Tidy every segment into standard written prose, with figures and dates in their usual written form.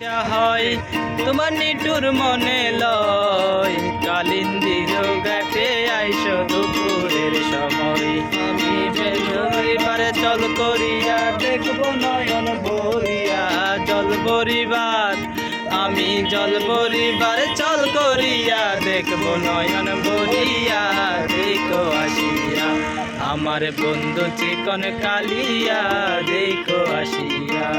হয় তোমার নিটুর মনে লয় কালিন্দির ঘাটে আইস দুপুরের সময় আমি এবারে চল করিয়া দেখবো নয়ন ভরিয়া জল ভরিবার আমি জল ভরিবার চল করিয়া দেখবো নয়ন ভরিয়া দেখো আসিয়া আমার বন্ধু চিকন কালিয়া দেখো আসিয়া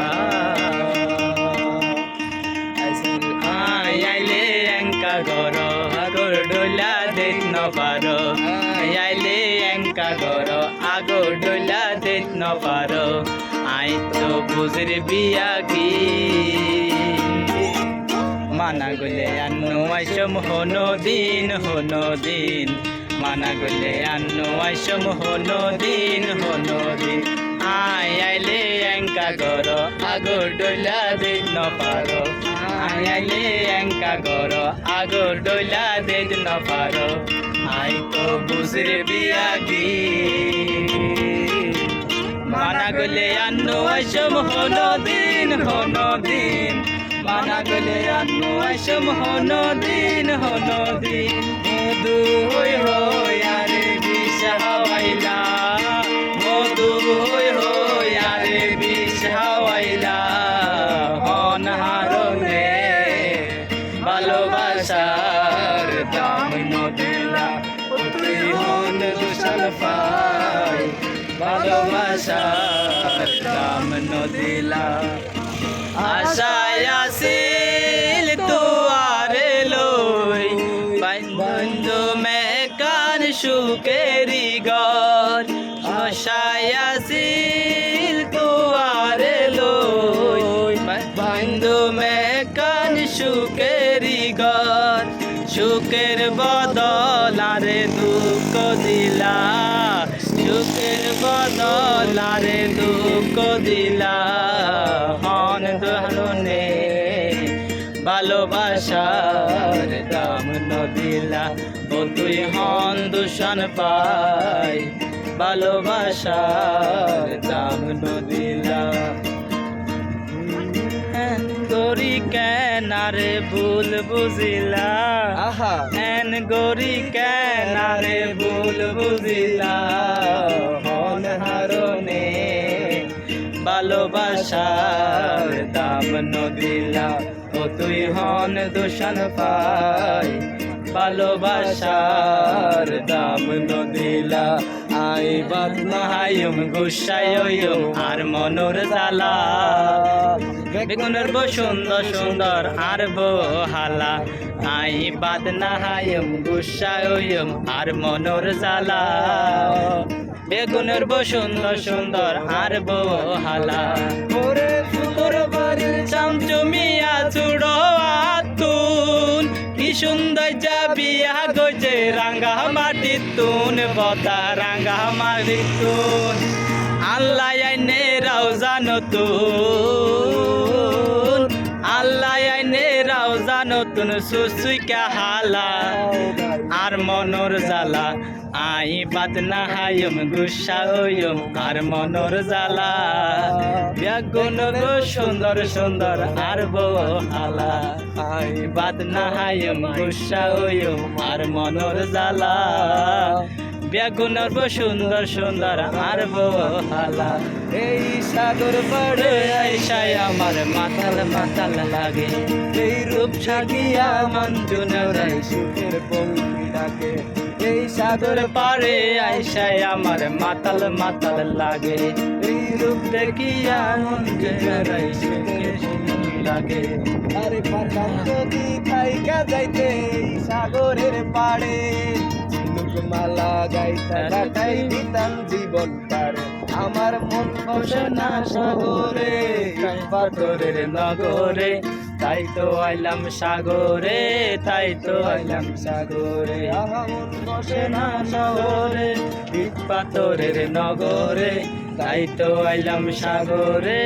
আইলে এঙ্কা গর আগর ডোলা দেখ ন পারো আইলে এঙ্কা গর আগর ডোলা দেখ ন পারো আই তো বুঝরে বিয়া কি মানা গলে আন্নু আইসম হনো দিন মানা গলে আন্নু আইসম হনো দিন আইলে এঙ্কা গর আগর ডোলা দেখ ন পারো আইলে এঙ্কা গর আগর ডোলা দেখ ন পারো আই তো বুঝরে বিয়া কি মানা গলে আন্নু আইসম হনো দিন মানা গলে আন্নু আইসম হনো দিন মধু হই হই আরে বিষা হাওয়াইলা মধু হই হই আরে বিষা হাওয়াইলা হন হারনে ভালোবাসার দাম নদিলা তুই হন দুশাল পাই ভালোবাসার দাম নদিলা আশায় আসিল তুয়ারে লই বন্ধু মেকান সুকেরি গর আশায় আসিল তুয়ারে লই বন্ধু মেকান সুকেরি গর সুখের বদল আরে দুঃখ দিলা সুখের বদল আরে দুঃখ দিলা হন ধরনে ভালোবাসার দাম নদিলা ও তুই হন দূষণ পাই ভালোবাসার দাম নদিলা গরি কেনারে ভুল বুঝিলা এন গরি কেনারে ভুল বুঝিলা হন হারনে ভালোবাসার দাম নদিলা ও তুই হন দূষণ পাই ভালোবাসার দাম নদিলা আই বাদ নাহায়ুম গুসায়ুম আর মনোর জ্বালা বেগুনের বো সুন্দর আর বো হালা আই বাদ নাহায়ুম গুসায়ুম আর মনোর জ্বালা বেগুনের বো সুন্দর আর বো হালা ওরে ফুকুর বাড়ির চামচুমিয়া চুড়ো আতুন কি সুন্দর যাবিয়া গজে রাঙ্গা মাটি তুন বতা রাঙ্গা মাটি তুন আল্লাহ আইনে রাউজা নতুন আল্লাহ আইনে রাউজা নতুন সুসুইকা হালা আর মনোর জ্বালা আই বাদ নাহায়ুম গুসায়ুম আর মনোর জ্বালা বেগুন গো সুন্দর আর বো হালা আই বাদ নাহায়ুম গুসায়ুম আর মনোর জ্বালা বেগুনের বো সুন্দর আর বো হালা এই সাগর পাড়ে আইসায় আমার মাতাল লাগে এই রূপ ছাগিয়া মন জুনরাই সুখের পঙ্কি ডাকে এই সাগর পাড়ে আইসায় আমার মাতাল লাগে এই রূপ দেখিয়া মন জুনরাই সুখের পঙ্কি লাগে আরে পারতাম যদি থাইকা যাইতে এই সাগরের পাড়ে মালা গাইতাই দিতাম জীবন তারে আমার মন বসে না সাগরে পাথরের নগরে তাই তো আইলাম সাগরে আমার মন বসে না সাগরে পাথরের নগরে তাই তো আইলাম সাগরে